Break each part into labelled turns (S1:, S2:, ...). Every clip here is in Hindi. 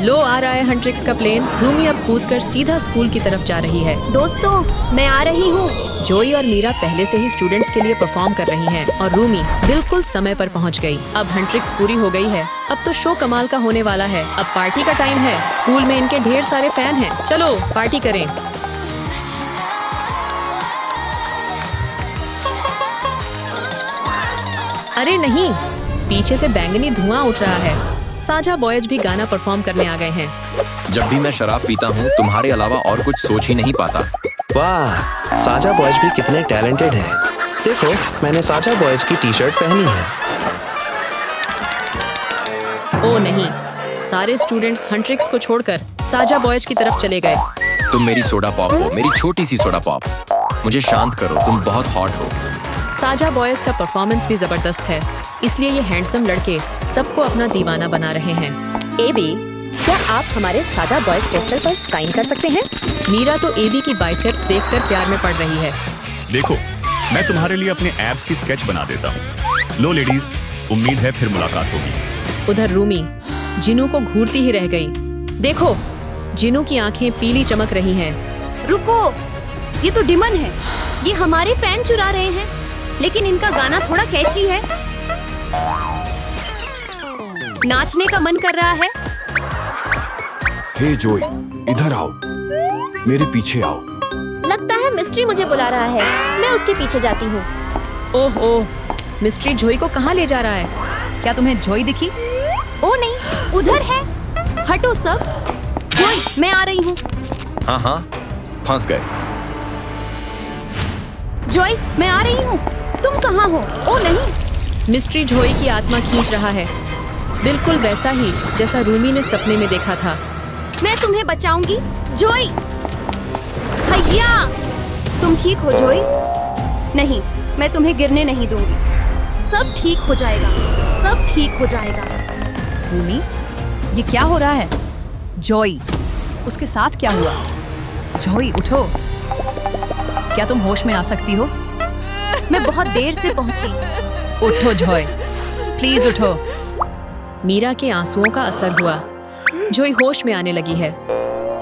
S1: लो आ रहा है हंट्रिक्स का प्लेन। रूमी अब कूदकर सीधा स्कूल की तरफ जा रही है।
S2: दोस्तों, मैं आ रही हूँ।
S1: जोई और मीरा पहले से ही स्टूडेंट्स के लिए परफॉर्म कर रही हैं और रूमी बिल्कुल समय पर पहुँच गई। अब हंट्रिक्स पूरी हो गई है। अब तो शो कमाल का होने वाला है। अब पार्टी का टाइम है। स्कूल में इनके ढेर सारे फैन हैं। चलो पार्टी करें। अरे नहीं, पीछे से बैंगनी धुआं उठ रहा है। साजा बॉयज भी गाना परफॉर्म करने आ गए हैं।
S3: जब भी मैं शराब पीता हूँ तुम्हारे अलावा और कुछ सोच ही नहीं पाता।
S4: वाह, साजा बॉयज भी कितने टैलेंटेड हैं। देखो, मैंने साजा बॉयज की टी-शर्ट पहनी है।
S1: ओ नहीं, सारे स्टूडेंट्स हंट्रिक्स को छोड़कर साजा बॉयज की तरफ चले गए।
S3: तुम मेरी सोडा पॉप हो, मेरी छोटी सी सोडा पॉप। मुझे शांत करो, तुम बहुत हॉट हो।
S1: साजा बॉयज का परफॉर्मेंस भी जबरदस्त है, इसलिए ये हैंडसम लड़के सबको अपना दीवाना बना रहे हैं।
S2: एबी, क्या आप हमारे साजा बॉयज पोस्टर पर साइन कर सकते हैं?
S1: मीरा तो एबी की बाइसेप्स देखकर प्यार में पड़ रही है।
S5: देखो, मैं तुम्हारे लिए अपने एब्स की स्केच बना देता हूँ। लो लेडीज, उम्मीद है फिर मुलाकात होगी।
S1: उधर रूमी जिनू को घूरती ही रह गई। देखो, जिनू की आंखें पीली चमक रही हैं।
S2: रुको, ये तो डिमन है। ये हमारे फैन चुरा रहे हैं, लेकिन इनका गाना थोड़ा कैची है। नाचने का मन कर रहा है।
S6: हे जोई, इधर आओ, मेरे पीछे आओ।
S2: लगता है मिस्ट्री मुझे बुला रहा है। मैं उसके पीछे जाती हूँ।
S1: ओह ओह, मिस्ट्री जोई को कहाँ ले जा रहा है? क्या तुम्हें जोई दिखी?
S2: ओ नहीं, उधर है। हटो सब। जोई, मैं आ रही हूँ।
S3: हाँ हाँ, फंस गए।
S2: जोई, मैं आ रही हूँ। तुम कहाँ हो? ओ नहीं।
S1: मिस्ट्री जोई की आत्मा खींच रहा है, बिल्कुल वैसा ही जैसा रूमी ने सपने में देखा था।
S2: मैं तुम्हें बचाऊंगी, जोई। भैया, तुम ठीक हो जोई? नहीं, मैं तुम्हें गिरने नहीं दूंगी। सब ठीक हो जाएगा, सब ठीक हो जाएगा।
S7: रूमी, ये क्या हो रहा है? जोई, उसके साथ क्या हुआ? जोई, उठो। क्या तुम होश में आ सकती हो?
S2: मैं बहुत देर से पहुंची।
S7: उठो जोई, प्लीज उठो।
S1: मीरा के आंसुओं का असर हुआ। जोई होश में आने लगी है।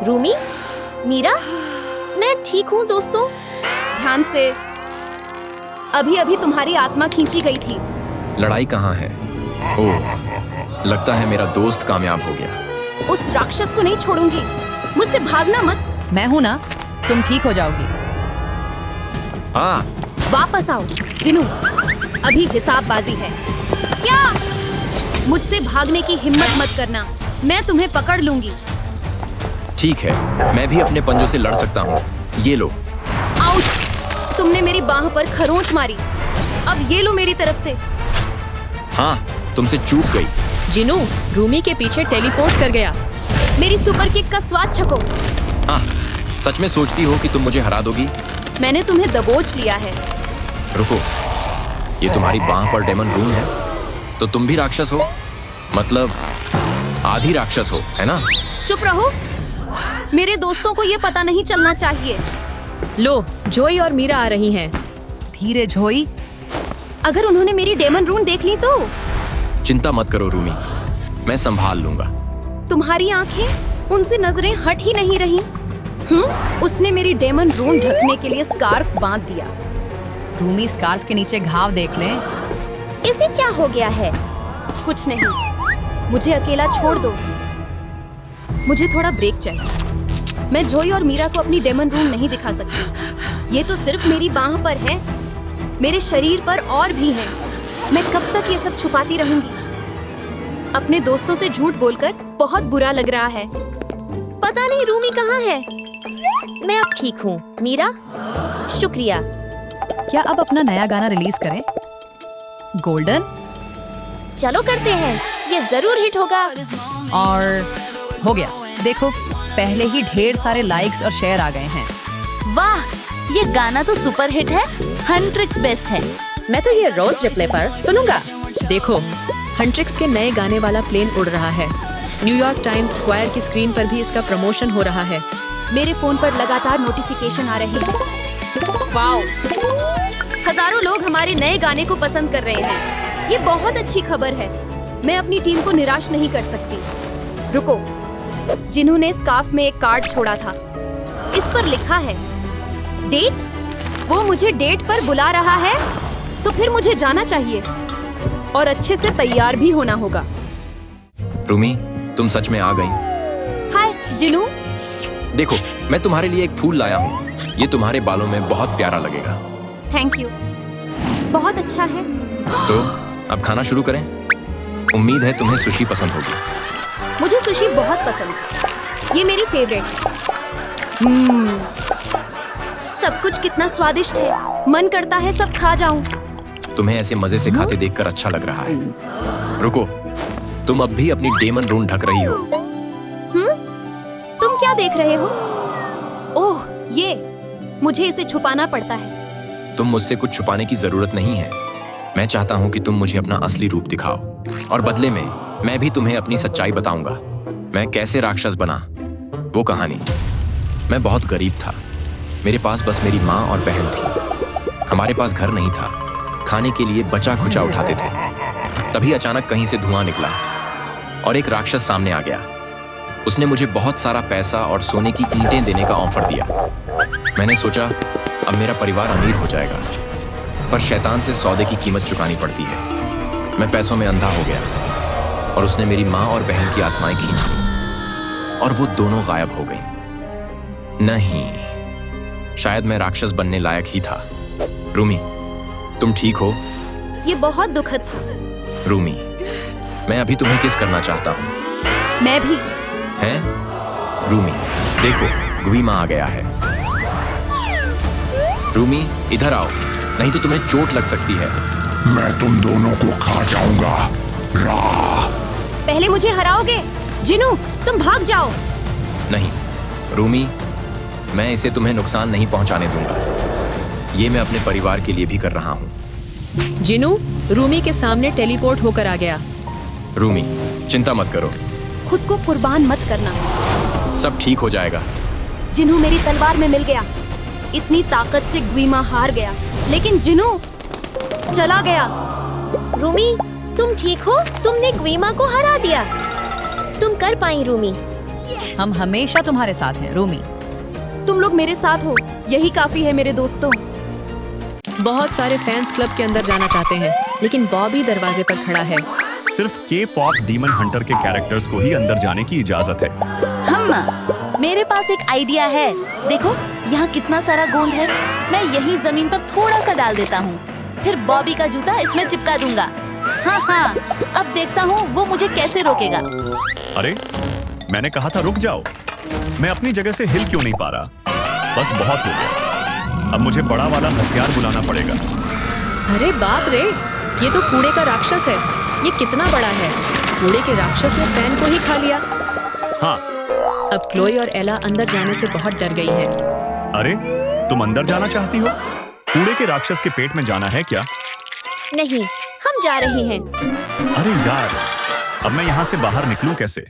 S2: रूमी, मीरा, मैं ठीक हूँ दोस्तों। ध्यान से। अभी अभी तुम्हारी आत्मा खींची गई थी।
S3: लड़ाई कहाँ है? ओह, लगता है मेरा दोस्त कामयाब हो गया।
S2: उस राक्षस को नहीं छोड़ूंगी। मुझसे भागना मत।
S7: मैं हूं ना, तुम ठीक हो जाओगी।
S3: हाँ,
S2: वापस आओ जिनू, अभी हिसाबबाजी है। क्या? मुझसे भागने की हिम्मत मत करना, मैं तुम्हें पकड़ लूंगी।
S3: ठीक है, मैं भी अपने पंजों से लड़ सकता हूँ। ये लो।
S2: आउच! तुमने मेरी बाह पर खरोंच मारी। अब ये लो मेरी तरफ से।
S3: हाँ, तुमसे चूक गई।
S1: जिनू रूमी के पीछे टेलीपोर्ट कर गया।
S2: मेरी सुपर किक का स्वाद छको।
S3: हाँ, सच में सोचती हो कि तुम मुझे हरा दोगी?
S2: मैंने तुम्हें दबोच लिया है।
S3: रुको, ये तुम्हारी बाह पर डेमन रून है, तो तुम भी राक्षस हो? मतलब आधी राक्षस हो, है ना?
S2: चुप रहो, मेरे दोस्तों को ये पता नहीं चलना चाहिए।
S1: लो, जोई और मीरा आ रही हैं।
S7: धीरे जोई।
S2: अगर उन्होंने मेरी डेमन रून देख ली तो?
S3: चिंता मत करो रूमी, मैं संभाल लूंगा।
S2: तुम्हारी आंखें, उनसे नजरें हट ही नहीं रही। उसने मेरी डेमन रून ढकने के लिए स्कार्फ बांध दिया।
S7: रूमी, स्कार्फ के नीचे घाव देख लें।
S2: इसे क्या हो गया है? कुछ नहीं, मुझे अकेला छोड़ दो। मुझे थोड़ा ब्रेक चाहिए। मैं जोई और मीरा को अपनी डेमन रून नहीं दिखा सकती। ये तो सिर्फ मेरी बाह पर है, मेरे शरीर पर और भी हैं। मैं कब तक ये सब छुपाती रहूंगी? अपने दोस्तों से झूठ बोलकर बहुत बुरा लग रहा है। पता नहीं रूमी कहाँ है। मैं अब ठीक हूँ मीरा, शुक्रिया।
S7: क्या अब अपना नया गाना रिलीज करें? गोल्डन?
S2: चलो करते हैं, ये जरूर हिट होगा।
S7: और हो गया, देखो पहले ही ढेर सारे लाइक्स और शेयर आ गए हैं।
S2: वाह, ये गाना तो सुपर हिट है। हंट्रिक्स बेस्ट है।
S1: मैं तो ये रोज रिप्ले पर सुनूंगा। देखो, हंट्रिक्स के नए गाने वाला प्लेन उड़ रहा है। न्यूयॉर्क टाइम्स स्क्वायर की स्क्रीन पर भी इसका प्रमोशन हो रहा है।
S2: मेरे फोन पर लगातार नोटिफिकेशन आ रहे हैं। वाओ, हजारों लोग हमारे नए गाने को पसंद कर रहे हैं। ये बहुत अच्छी खबर है। मैं अपनी टीम को निराश नहीं कर सकती। रुको, जिन्होंने स्कार्फ में एक कार्ड छोड़ा था। इस पर लिखा है डेट। वो मुझे डेट पर बुला रहा है, तो फिर मुझे जाना चाहिए और अच्छे से तैयार भी होना होगा।
S3: रूमी, तुम सच में आ गई।
S2: हाय जिनू।
S3: देखो, मैं तुम्हारे लिए एक फूल लाया हूँ। ये तुम्हारे बालों में बहुत प्यारा लगेगा।
S2: थैंक यू, बहुत अच्छा है।
S3: तो अब खाना शुरू करें। उम्मीद है तुम्हें सुशी पसंद होगी।
S2: मुझे सुशी बहुत पसंद है, ये मेरी फेवरेट है। सब कुछ कितना स्वादिष्ट है, मन करता है सब खा जाऊं।
S3: तुम्हें ऐसे मजे से खाते देखकर अच्छा लग रहा है। रुको, तुम अब भी अपनी डेमन रून ढक रही हो।
S2: तुम क्या देख रहे हो? ओह, ये मुझे इसे छुपाना पड़ता है।
S3: तुम मुझसे कुछ छुपाने की जरूरत नहीं है। मैं चाहता हूँ कि तुम मुझे अपना असली रूप दिखाओ, और बदले में मैं भी तुम्हें अपनी सच्चाई बताऊंगा। मैं कैसे राक्षस बना, वो कहानी। मैं बहुत गरीब था। मेरे पास बस मेरी माँ और बहन थी। हमारे पास घर नहीं था, खाने के लिए बचा खुचा उठाते थे। तभी अचानक कहीं से धुआं निकला और एक राक्षस सामने आ गया। उसने मुझे बहुत सारा पैसा और सोने की ईंटें देने का ऑफर दिया। मैंने सोचा अब मेरा परिवार अमीर हो जाएगा, पर शैतान से सौदे की कीमत चुकानी पड़ती है। मैं पैसों में अंधा हो गया और उसने मेरी माँ और बहन की आत्माएं खींच ली और वो दोनों गायब हो गईं। नहीं, शायद मैं राक्षस बनने लायक ही था। रूमी, तुम ठीक हो?
S2: ये बहुत दुखद था।
S3: रूमी, मैं अभी तुम्हें किस करना चाहता हूँ।
S2: मैं भी।
S3: हैं? रूमी, देखो, ग्वीमा आ गया है। रूमी, इधर आओ, नहीं तो तुम्हें चोट लग सकती है।
S8: मैं तुम दोनों को खा जाऊंगा।
S2: पहले मुझे हराओगे? जिनू, तुम भाग जाओ।
S3: नहीं रूमी, मैं इसे तुम्हें नुकसान नहीं पहुंचाने दूंगा। ये मैं अपने परिवार के लिए भी कर रहा हूँ।
S1: जिनू रूमी के सामने टेलीपोर्ट होकर आ गया।
S3: रूमी, चिंता मत करो,
S2: खुद को कुर्बान मत करना।
S3: सब ठीक हो जाएगा।
S2: जिनू मेरी तलवार में मिल गया। इतनी ताकत से ग्वीमा हार गया, लेकिन जिनू चला गया।
S9: रूमी, तुम ठीक हो? तुमने ग्वीमा को हरा दिया। तुम कर पाई रूमी।
S7: हम हमेशा तुम्हारे साथ हैं रूमी।
S2: तुम लोग मेरे साथ हो, यही काफी है मेरे दोस्तों।
S1: बहुत सारे फैंस क्लब के अंदर जाना चाहते हैं, लेकिन बॉबी दरवाजे पर खड़ा है।
S5: सिर्फ के-पॉप डीमन हंटर के कैरेक्टर्स को ही अंदर जाने की इजाजत है।
S10: मेरे पास एक आइडिया है। देखो, यहाँ कितना सारा गोंद है। मैं यही जमीन पर थोड़ा सा डाल देता हूँ, फिर बॉबी का जूता इसमें चिपका दूंगा। हाँ, अब देखता हूँ वो मुझे कैसे रोकेगा।
S5: अरे, मैंने कहा था रुक जाओ। मैं अपनी जगह से हिल क्यों नहीं पा रहा? बस बहुत हो गया। अब मुझे बड़ा वाला हथियार बुलाना पड़ेगा।
S1: अरे बाप रे, ये तो कूड़े का राक्षस है। ये कितना बड़ा है। कूड़े के राक्षस ने फैन को ही खा लिया।
S5: हाँ।
S1: अब क्लोई और एला अंदर जाने से बहुत डर गई है।
S5: अरे, तुम अंदर जाना चाहती हो? कूड़े के राक्षस के पेट में जाना है क्या?
S9: नहीं, हम जा रहे हैं।
S5: अरे यार, अब मैं यहाँ से बाहर निकलूं कैसे?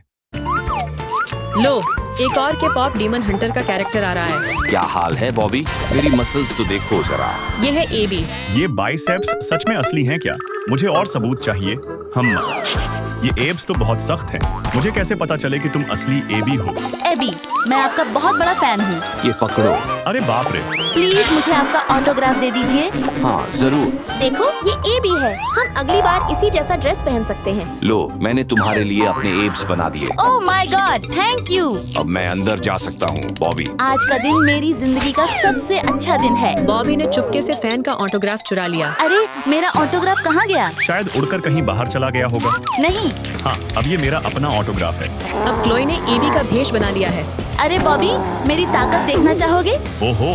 S1: लो, एक और के पॉप डीमन हंटर का कैरेक्टर आ रहा है।
S6: क्या हाल है बॉबी? मेरी मसल्स तो देखो जरा।
S1: ये है एबी।
S5: ये बाइसेप्स सच में असली हैं क्या? मुझे और सबूत चाहिए। ये एब्स तो बहुत सख्त हैं। मुझे कैसे पता चले कि तुम असली एबी हो?
S10: एबी, मैं आपका बहुत बड़ा फैन हूँ।
S6: ये पकड़ो।
S5: अरे बाप रे।
S10: प्लीज मुझे आपका ऑटोग्राफ दे दीजिए।
S6: हाँ जरूर।
S9: देखो, ये एबी है। हम अगली बार इसी जैसा ड्रेस पहन सकते हैं।
S6: लो, मैंने तुम्हारे लिए अपने एब्स बना दिए।
S10: Oh my God, thank you.
S6: अब मैं अंदर जा सकता हूँ बॉबी।
S10: आज का दिन मेरी जिंदगी का सबसे अच्छा दिन है।
S1: बॉबी ने चुपके से फैन का ऑटोग्राफ चुरा लिया।
S10: अरे, मेरा ऑटोग्राफ कहाँ गया?
S5: शायद उड़कर कहीं बाहर चला गया होगा।
S10: नहीं।
S5: हाँ, अब ये मेरा अपना ऑटोग्राफ है।
S1: अब क्लोई ने एबी का भेष बना लिया है।
S10: अरे बॉबी, मेरी ताकत देखना चाहोगे?
S5: ओहो,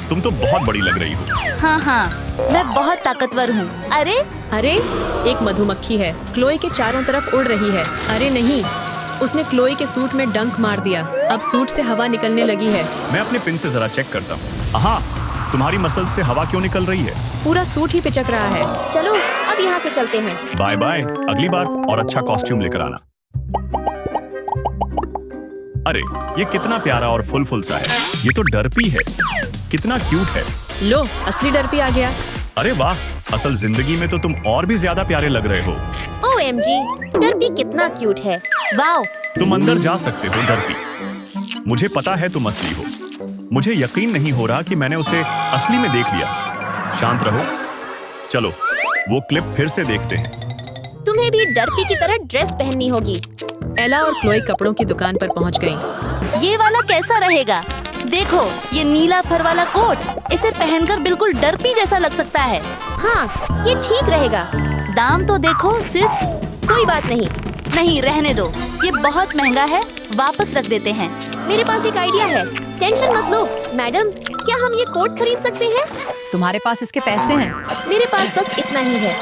S5: तुम तो बहुत बड़ी लग रही हो।
S10: हाँ, मैं बहुत ताकतवर हूँ।
S1: अरे, एक मधुमक्खी है, क्लोई के चारों तरफ उड़ रही है। अरे नहीं, उसने क्लोई के सूट में डंक मार दिया। अब सूट से हवा निकलने लगी है।
S5: मैं अपने पिन से जरा चेक करता हूँ। हाँ, तुम्हारी मसल्स से हवा क्यों निकल रही है?
S1: पूरा सूट ही पिचक रहा है।
S9: चलो, अब यहाँ से चलते हैं।
S5: बाय बाय, अगली बार और अच्छा कॉस्ट्यूम लेकर आना। अरे, ये कितना प्यारा और फुल सा है। ये तो डरपी है। कितना क्यूट है।
S1: लो, असली डरपी आ गया।
S5: अरे वाह, असल जिंदगी में तो तुम और भी ज्यादा प्यारे लग रहे हो।
S9: OMG, डरपी कितना क्यूट है।
S10: वाओ,
S5: तुम अंदर जा सकते हो डर्पी। मुझे पता है तुम असली हो। मुझे यकीन नहीं हो रहा कि मैंने उसे असली में देख लिया। शांत रहो। चलो वो क्लिप फिर से देखते हैं।
S9: तुम्हें भी डर्पी की तरह ड्रेस पहननी होगी।
S1: एला और क्लोई कपड़ों की दुकान पर पहुंच गईं।
S10: ये वाला कैसा रहेगा? देखो ये नीला फर वाला कोट, इसे पहनकर बिल्कुल डर्पी जैसा लग सकता है।
S9: हाँ, ये ठीक रहेगा।
S10: दाम तो देखो सिस।
S9: कोई बात नहीं।
S10: नहीं रहने दो, ये बहुत महंगा है, वापस रख देते हैं।
S9: मेरे पास एक आइडिया है, टेंशन मत लो। मैडम, क्या हम ये कोट खरीद सकते हैं?
S7: तुम्हारे पास इसके पैसे हैं?
S9: मेरे पास बस इतना ही है।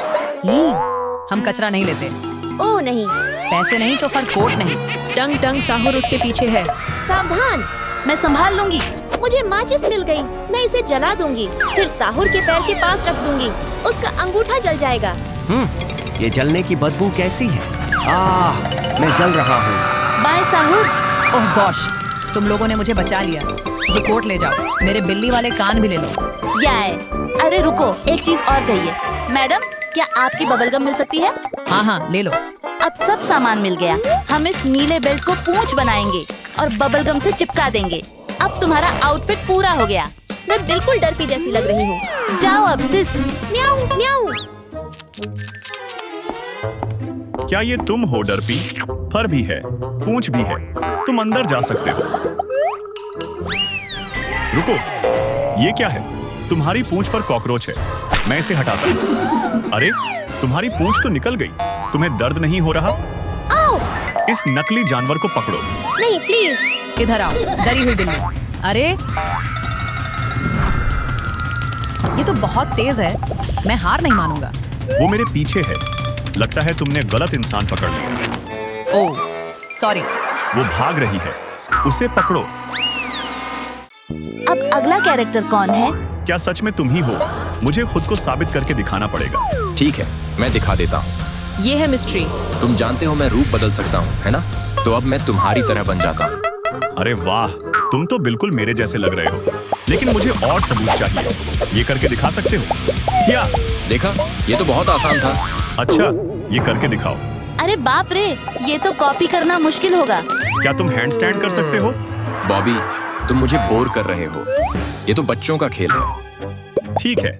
S7: हम कचरा नहीं लेते।
S9: ओह नहीं।
S7: पैसे नहीं तो फिर कोट नहीं।
S1: टंग टंग साहुर उसके पीछे है।
S9: सावधान।
S10: मैं संभाल लूंगी।
S9: मुझे माचिस मिल गई, मैं इसे जला दूंगी, फिर साहुर के पैर के पास रख दूंगी। उसका अंगूठा जल जाएगा।
S11: ये जलने की बदबू कैसी है? मैं जल रहा हूँ।
S10: बाय साहुर।
S7: ओह गॉश, तुम लोगों ने मुझे बचा लिया। ये कोट ले जाओ, मेरे बिल्ली वाले कान भी ले लो।
S10: याय, अरे रुको, एक चीज और चाहिए। मैडम, क्या आपकी बबलगम मिल सकती है?
S7: हाँ ले लो।
S10: अब सब सामान मिल गया। हम इस नीले बेल्ट को पूंछ बनाएंगे और बबलगम से चिपका देंगे। अब तुम्हारा आउटफिट पूरा हो गया।
S9: मैं बिल्कुल डर्पी जैसी लग रही हूँ।
S10: जाओ अब सिस।
S9: म्याऊ म्याऊ।
S5: क्या ये तुम हो डर्पी? फर भी है, पूंछ भी है, तुम अंदर जा सकते हो। रुको, ये क्या है? तुम्हारी पूंछ पर कॉकरोच है। मैं इसे हटाता हूँ। अरे तुम्हारी पूंछ तो निकल गई। तुम्हें दर्द नहीं हो रहा?
S9: आओ।
S5: इस नकली जानवर को पकड़ो।
S9: नहीं प्लीज।
S7: इधर आओ, डरी हुई बिल्ली। अरे ये तो बहुत तेज है, मैं हार नहीं मानूंगा।
S5: वो मेरे पीछे है। लगता है तुमने गलत इंसान पकड़ लिया।
S7: Oh sorry.
S5: वो भाग रही है, उसे पकड़ो।
S10: अब अगला कैरेक्टर कौन है?
S5: क्या सच में तुम ही हो? मुझे खुद को साबित करके दिखाना पड़ेगा।
S3: ठीक है, मैं दिखा देता हूँ।
S1: ये है मिस्ट्री।
S3: तुम जानते हो मैं रूप बदल सकता हूँ, है ना? तो अब मैं तुम्हारी तरह बन जाता हूँ।
S5: अरे वाह, तुम तो बिल्कुल मेरे जैसे लग रहे हो, लेकिन मुझे और सबूत चाहिए। ये करके दिखा सकते हो? क्या
S3: देखा, ये तो बहुत आसान था।
S5: अच्छा, ये करके दिखाओ।
S10: अरे बाप रे, ये तो कॉपी करना मुश्किल होगा।
S5: क्या तुम हैंडस्टैंड कर सकते हो?
S3: बॉबी, तुम मुझे बोर कर रहे हो। ये तो बच्चों का खेल है।
S5: ठीक है,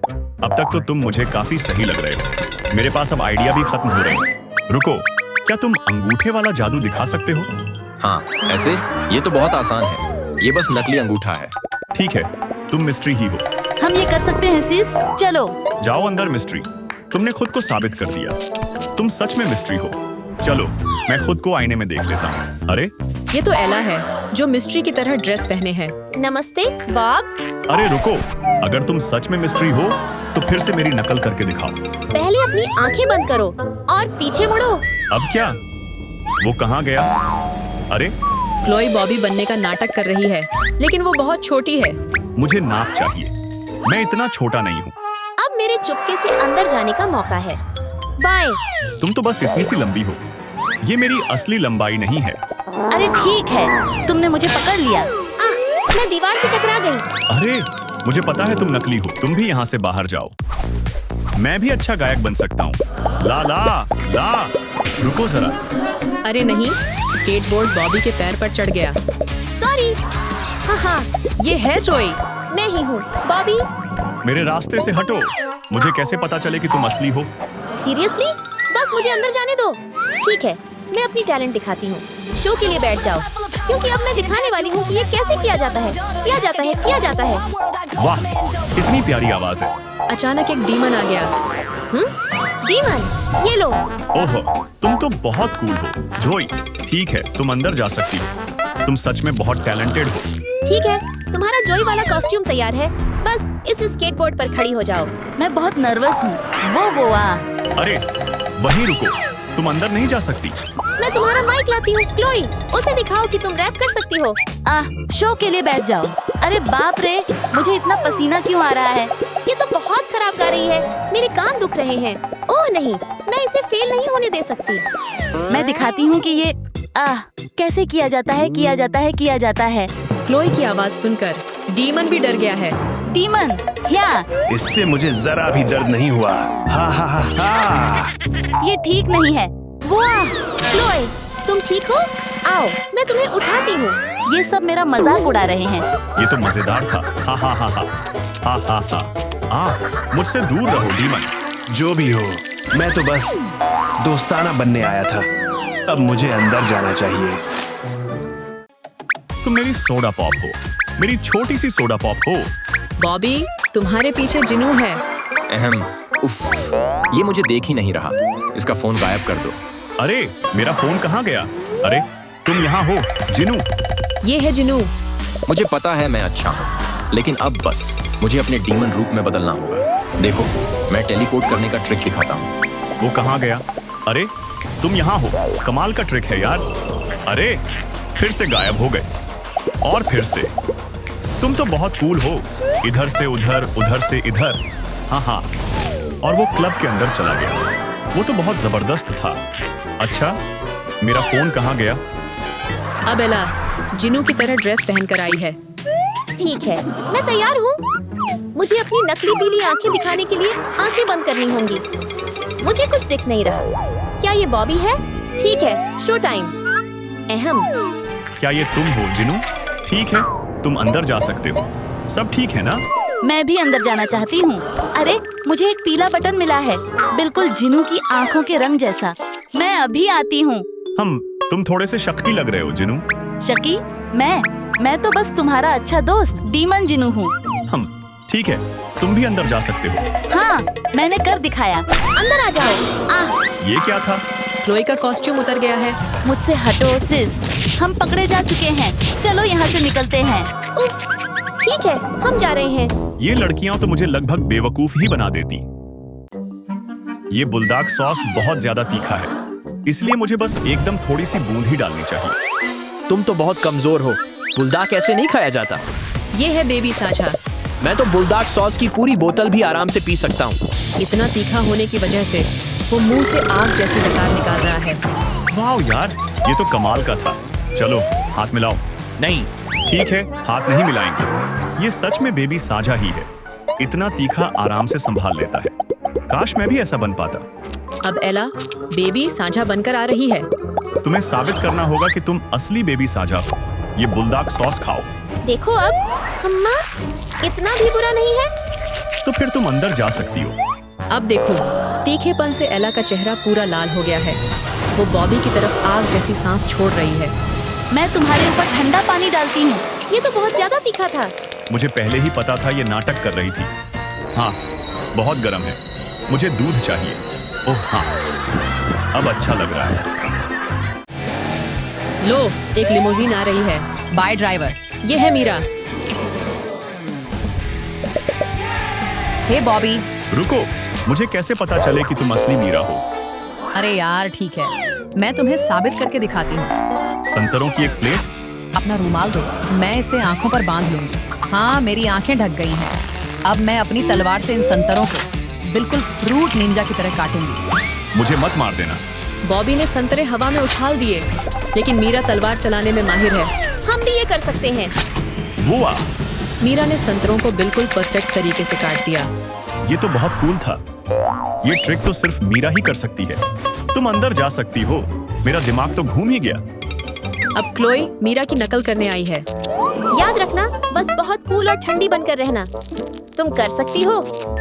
S5: अब तक तो तुम मुझे काफी सही लग रहे हो। मेरे पास अब आइडिया भी खत्म हो रहे हैं। रुको, क्या तुम अंगूठे वाला जादू दिखा सकते हो?
S3: हाँ, ऐसे? ये तो बहुत आसान है। ये बस नकली अंगूठा है।
S5: ठीक है, तुम मिस्ट्री ही हो।
S10: हम ये कर सकते हैं सिस। चलो
S5: जाओ अंदर मिस्ट्री। तुमने खुद को साबित कर दिया। तुम सच में मिस्ट्री हो। चलो, मैं खुद को आईने में देख लेता हूँ। अरे
S1: ये तो एला है, जो मिस्ट्री की तरह ड्रेस पहने है।
S9: नमस्ते बॉब।
S5: अरे रुको, अगर तुम सच में मिस्ट्री हो तो फिर से मेरी नकल करके दिखाओ।
S9: पहले अपनी आंखें बंद करो और पीछे मुड़ो।
S5: अब क्या? वो कहाँ गया? अरे
S1: क्लोई बॉबी बनने का नाटक कर रही है, लेकिन वो बहुत छोटी है।
S5: मुझे नाप चाहिए। मैं इतना छोटा नहीं हूँ।
S9: अब मेरे चुपके से अंदर जाने का मौका है। बाय।
S5: तुम तो बस इतनी सी लंबी हो। ये मेरी असली लंबाई नहीं है।
S10: अरे ठीक है, तुमने मुझे पकड़ लिया।
S9: मैं दीवार से टकरा गई।
S5: अरे मुझे पता है तुम नकली हो। तुम भी यहाँ से बाहर जाओ। मैं भी अच्छा गायक बन सकता हूँ। ला ला ला। रुको जरा।
S1: अरे नहीं, स्केटबोर्ड बॉबी के पैर पर चढ़ गया।
S9: सॉरी। हाँ,
S1: ये है जोई।
S9: मैं ही हूँ बॉबी।
S5: मेरे रास्ते से हटो। मुझे कैसे पता चले कि तुम असली हो?
S9: सीरियसली? बस मुझे अंदर जाने दो। ठीक है, मैं अपनी टैलेंट दिखाती हूँ। शो के लिए बैठ जाओ, क्योंकि अब मैं दिखाने वाली हूँ कि ये कैसे किया जाता है। किया जाता है, किया जाता है।
S5: वाह, कितनी प्यारी आवाज है।
S1: अचानक एक डीमन आ गया।
S9: डीमन, ये लो।
S5: ओहो, तुम तो बहुत कूल हो जोई। ठीक है, तुम अंदर जा सकती हो। तुम सच में बहुत टैलेंटेड हो।
S9: ठीक है, तुम्हारा जोई वाला कॉस्ट्यूम तैयार है। बस इस स्केटबोर्ड पर खड़ी हो जाओ।
S10: मैं बहुत नर्वस हूँ। वो
S5: अरे वहीं रुको, तुम अंदर नहीं जा सकती।
S9: मैं तुम्हारा माइक लाती हूँ। क्लोई, उसे दिखाओ कि तुम रैप कर सकती हो।
S10: शो के लिए बैठ जाओ। अरे बाप रे, मुझे इतना पसीना क्यों आ रहा है?
S9: ये तो बहुत खराब गा रही है। मेरे कान दुख रहे हैं। ओह नहीं, मैं इसे फेल नहीं होने दे सकती।
S10: मैं दिखाती हूँ कि ये कैसे किया जाता है, किया जाता है, किया जाता है।
S1: क्लोई की आवाज सुनकर डीमन भी डर गया है।
S10: डीमन, क्या?
S4: इससे मुझे जरा भी दर्द नहीं हुआ। हा हा हा हा।
S10: ये ठीक नहीं है।
S9: वाह, क्लोई, तुम ठीक हो? आओ, मैं तुम्हें उठाती हूँ।
S10: ये सब मेरा मजाक उड़ा रहे हैं।
S5: ये तो मजेदार था। हा हा हा हा हा हा हा। मुझसे दूर रहो डीमन।
S4: जो भी हो, मैं तो बस दोस्ताना बनने आया था। अब मुझे अंदर जाना चाहिए।
S5: तुम मेरी सोडा पॉप हो, मेरी छोटी सी सोडा पॉप हो।
S1: बॉबी, तुम्हारे पीछे जिनू है।
S3: अहम, उफ, ये मुझे देख ही नहीं रहा। इसका फोन गायब कर दो।
S5: अरे मेरा फोन कहाँ गया? अरे तुम यहाँ हो जिनू।
S1: ये है जिनू।
S3: मुझे पता है मैं अच्छा हूँ, लेकिन अब बस मुझे अपने डीमन रूप में बदलना होगा। देखो, मैं टेलीपोर्ट करने का ट्रिक दिखाता हूँ।
S5: वो कहाँ गया? अरे तुम यहाँ हो, कमाल का ट्रिक है यार। अरे फिर से गायब हो गए, और फिर से। तुम तो बहुत कूल हो, इधर से उधर, उधर से इधर। हाँ हाँ, और वो क्लब के अंदर चला गया। वो तो बहुत जबरदस्त था। अच्छा, मेरा फोन कहाँ गया?
S1: अब एला जिनू की तरह ड्रेस पहनकर आई है।
S9: ठीक है, मैं तैयार हूँ। मुझे अपनी नकली पीली आंखें दिखाने के लिए आंखें बंद करनी होंगी। मुझे कुछ दिख नहीं रहा। क्या ये बॉबी है? ठीक है, शो टाइम। अहम,
S5: क्या ये तुम हो जिनू? ठीक है, तुम अंदर जा सकते हो। सब ठीक है ना?
S10: मैं भी अंदर जाना चाहती हूँ। अरे मुझे एक पीला बटन मिला है, बिल्कुल जिनू की आँखों के रंग जैसा। मैं अभी आती हूँ।
S5: तुम थोड़े से शक्की लग रहे हो जिनू।
S10: शकी? मैं तो बस तुम्हारा अच्छा दोस्त डीमन जिनू हूँ।
S5: ठीक है, तुम भी अंदर जा सकते हो।
S10: हाँ, मैंने कर दिखाया।
S9: अंदर आ जाओ।
S5: ये क्या था?
S1: क्लोई का कॉस्ट्यूम उतर गया है।
S10: मुझसे हटो सिस, हम पकड़े जा चुके हैं। चलो यहाँ से निकलते हैं।
S9: उफ, ठीक है, हम जा रहे हैं।
S5: ये लड़कियां तो मुझे लगभग बेवकूफ ही बना देती। ये बुलडाग सॉस बहुत ज्यादा तीखा है, इसलिए मुझे बस एकदम थोड़ी सी बूंद ही डालनी चाहिए।
S11: तुम तो बहुत कमजोर हो। बुलडाग ऐसे नहीं खाया जाता।
S1: ये है बेबी साझा।
S11: मैं तो बुलडाग सॉस की पूरी बोतल भी आराम से पी सकता हूँ।
S1: इतना तीखा होने की वजह से वो मुंह से आग जैसी डकार निकाल रहा है।
S5: वाह यार, ये तो कमाल का था। चलो हाथ मिलाओ।
S11: नहीं।
S5: ठीक है, हाथ नहीं मिलाएंगे। ये सच में बेबी साझा ही है। इतना तीखा आराम से संभाल लेता है। काश मैं भी ऐसा बन पाता।
S1: अब एला बेबी साझा बनकर आ रही है।
S5: तुम्हें साबित करना होगा कि तुम असली बेबी साझा हो। ये बुलडाग सॉस खाओ।
S9: देखो अब, अम्मा, इतना भी बुरा नहीं है।
S5: तो फिर तुम अंदर जा सकती हो।
S1: अब देखो, तीखेपन से एला का चेहरा पूरा लाल हो गया है। वो बॉबी की तरफ आग जैसी सांस छोड़ रही है।
S10: मैं तुम्हारे ऊपर ठंडा पानी डालती हूँ।
S9: ये तो बहुत ज्यादा तीखा था।
S5: मुझे पहले ही पता था ये नाटक कर रही थी। हाँ, बहुत गर्म है। मुझे दूध चाहिए। ओह हाँ, अब अच्छा लग रहा है।
S1: लो, एक लिमोजीन आ रही है।
S7: Bye driver.
S1: ये है मीरा।
S7: हे बॉबी।
S5: रुको, मुझे कैसे पता चले कि तुम असली मीरा हो?
S7: अरे यार ठीक है, मैं तुम्हें साबित करके दिखाती हूँ।
S5: संतरों की एक प्लेट।
S7: अपना रुमाल दो, मैं इसे आंखों पर बांध लूंगी। हाँ, मेरी आंखें ढक गई हैं। अब मैं अपनी तलवार से इन संतरों को बिल्कुल फ्रूट निंजा की तरह काटूंगी।
S5: मुझे मत मार देना।
S1: बॉबी ने संतरे हवा में उछाल दिए, लेकिन मीरा तलवार चलाने में माहिर है।
S9: हम भी ये कर सकते हैं।
S5: वो आ।
S1: मीरा ने संतरों को बिल्कुल परफेक्ट तरीके से काट दिया।
S5: ये तो बहुत कूल था। ये ट्रिक तो सिर्फ मीरा ही कर सकती है। तुम अंदर जा सकती हो। मेरा दिमाग तो घूम ही गया।
S1: अब क्लोई मीरा की नकल करने आई है।
S9: याद रखना, बस बहुत कूल और ठंडी बनकर रहना। तुम कर सकती हो।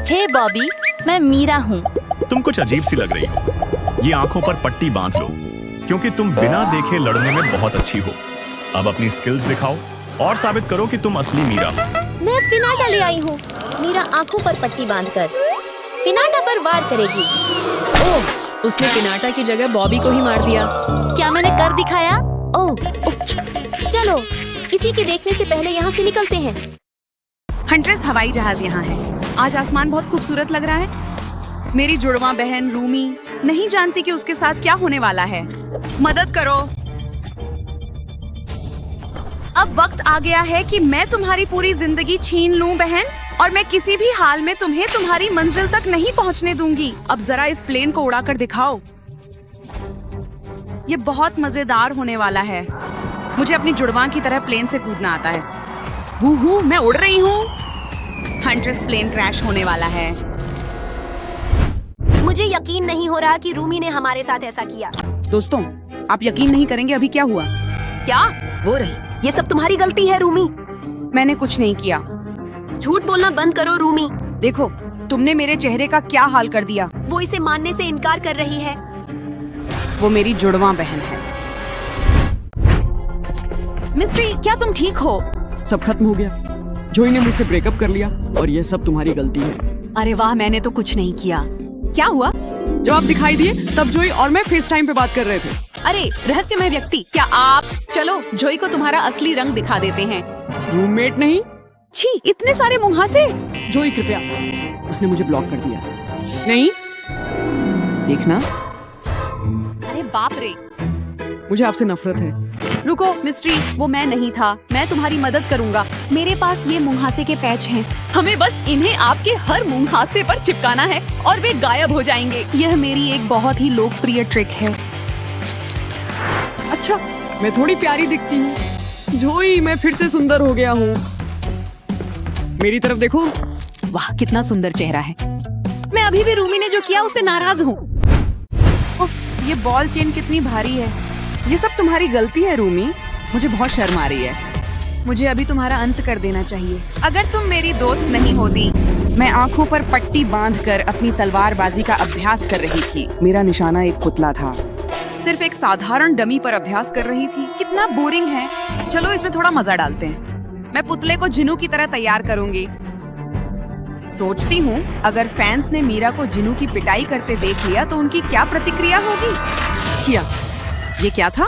S10: हे बॉबी, मैं मीरा हूँ।
S5: तुम कुछ अजीब सी लग रही हो। ये आंखों पर पट्टी बांध लो, क्योंकि तुम बिना देखे लड़ने में बहुत अच्छी हो। अब अपनी स्किल्स दिखाओ और साबित करो कि तुम असली मीरा हो।
S9: मैं पिनाटा ले आई हूँ। मीरा आंखों पर पट्टी बांधकर पिनाटा पर वार करेगी।
S1: ओह, उसने पिनाटा की जगह बॉबी को ही मार दिया।
S10: क्या मैंने कर दिखाया? ओह,
S9: चलो, किसी के देखने से पहले यहाँ से निकलते हैं।
S12: हंट्रेस हवाई जहाज यहाँ है। आज आसमान बहुत खूबसूरत लग रहा है। मेरी जुड़वा बहन रूमी नहीं जानती कि उसके साथ क्या होने वाला है। मदद करो। अब वक्त आ गया है कि मैं तुम्हारी पूरी जिंदगी छीन लूं बहन, और मैं किसी भी हाल में तुम्हें तुम्हारी मंजिल तक नहीं पहुंचने दूंगी। अब जरा इस प्लेन को उड़ाकर दिखाओ। ये बहुत मजेदार होने वाला है। मुझे अपनी जुड़वा की तरह प्लेन से कूदना आता है। हूँ, मैं उड़ रही हूँ। हंट्रेस प्लेन क्रैश होने वाला है।
S9: मुझे यकीन नहीं हो रहा कि रूमी ने हमारे साथ ऐसा किया।
S12: दोस्तों, आप यकीन नहीं करेंगे अभी क्या हुआ। क्या?
S9: वो रही, ये सब तुम्हारी गलती है रूमी।
S12: मैंने कुछ नहीं किया।
S9: झूठ बोलना बंद करो रूमी।
S12: देखो, तुमने मेरे चेहरे का क्या हाल कर दिया।
S9: वो इसे मानने से इनकार कर रही है।
S12: वो मेरी जुड़वा बहन है। मिस्ट्री, क्या तुम ठीक हो?
S13: सब खत्म हो गया। जोई ने मुझसे ब्रेकअप कर लिया और ये सब तुम्हारी गलती है।
S12: अरे वाह, मैंने तो कुछ नहीं किया। क्या हुआ?
S13: जब आप दिखाई दिए तब जोई और मैं फेस टाइम पे बात कर रहे थे।
S12: अरे रहस्यमय व्यक्ति, क्या आप? चलो जोई को तुम्हारा असली रंग दिखा देते हैं।
S13: रूममेट नहीं?
S12: छी, इतने सारे मुहासे।
S13: जोई कृपया, उसने मुझे ब्लॉक कर दिया। नहीं देखना।
S12: अरे बाप रे,
S13: मुझे आपसे नफरत है।
S12: रुको मिस्ट्री, वो मैं नहीं था। मैं तुम्हारी मदद करूंगा। मेरे पास ये मुहासे के पैच हैं। हमें बस इन्हें आपके हर मुहासे पर चिपकाना है और वे गायब हो जाएंगे। यह मेरी एक बहुत ही लोकप्रिय ट्रिक है।
S13: अच्छा, मैं थोड़ी प्यारी दिखती हूँ। जोई, मैं फिर से सुंदर हो गया हूँ। मेरी तरफ देखो।
S12: वाह, कितना सुंदर चेहरा है। मैं अभी भी रूमी ने जो किया उससे नाराज हूँ। उफ, ये बॉल चेन कितनी भारी है। ये सब तुम्हारी गलती है रूमी। मुझे बहुत शर्म आ रही है। मुझे अभी तुम्हारा अंत कर देना चाहिए। अगर तुम मेरी दोस्त नहीं होती, मैं आंखों पर पट्टी बांधकर अपनी तलवारबाजी का अभ्यास कर रही थी। मेरा निशाना एक पुतला था। सिर्फ एक साधारण डमी पर अभ्यास कर रही थी। कितना बोरिंग है। चलो इसमें थोड़ा मजा डालते हैं। मैं पुतले को जिनू की तरह तैयार करूंगी। सोचती हूँ अगर फैंस ने मीरा को जिनू की पिटाई करते देख लिया तो उनकी क्या प्रतिक्रिया होगी। किया। ये क्या था?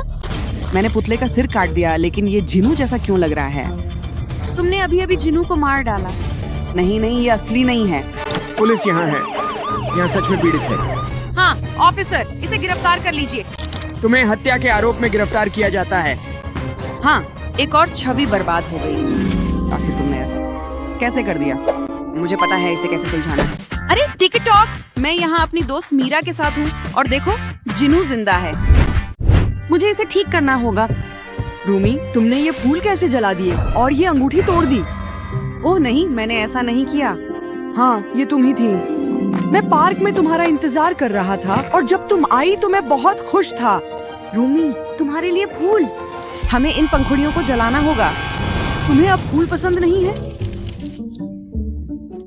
S12: मैंने पुतले का सिर काट दिया, लेकिन ये जिनू जैसा क्यों लग रहा है? तुमने अभी अभी जिनू को मार डाला। नहीं, ये असली नहीं है।
S11: पुलिस यहाँ है। यहाँ सच में पीड़ित है।
S12: हाँ ऑफिसर, इसे गिरफ्तार कर लीजिए।
S13: तुम्हें हत्या के आरोप में गिरफ्तार किया जाता है।
S12: हाँ, एक और छवि बर्बाद हो गई। आखिर तुमने ऐसा कैसे कर दिया? मुझे पता है इसे कैसे सुलझाना है। अरे टिकटॉक, मैं यहाँ अपनी दोस्त मीरा के साथ हूँ और देखो जिनू जिंदा है। मुझे इसे ठीक करना होगा।
S13: रूमी, तुमने ये फूल कैसे जला दिए और ये अंगूठी तोड़ दी?
S12: ओह नहीं, मैंने ऐसा नहीं किया।
S13: हाँ, ये तुम ही थी। मैं पार्क में तुम्हारा इंतजार कर रहा था और जब तुम आई तो मैं बहुत खुश था।
S12: रूमी, तुम्हारे लिए फूल। हमें इन पंखुड़ियों को जलाना होगा।
S13: तुम्हें अब फूल पसंद नहीं है?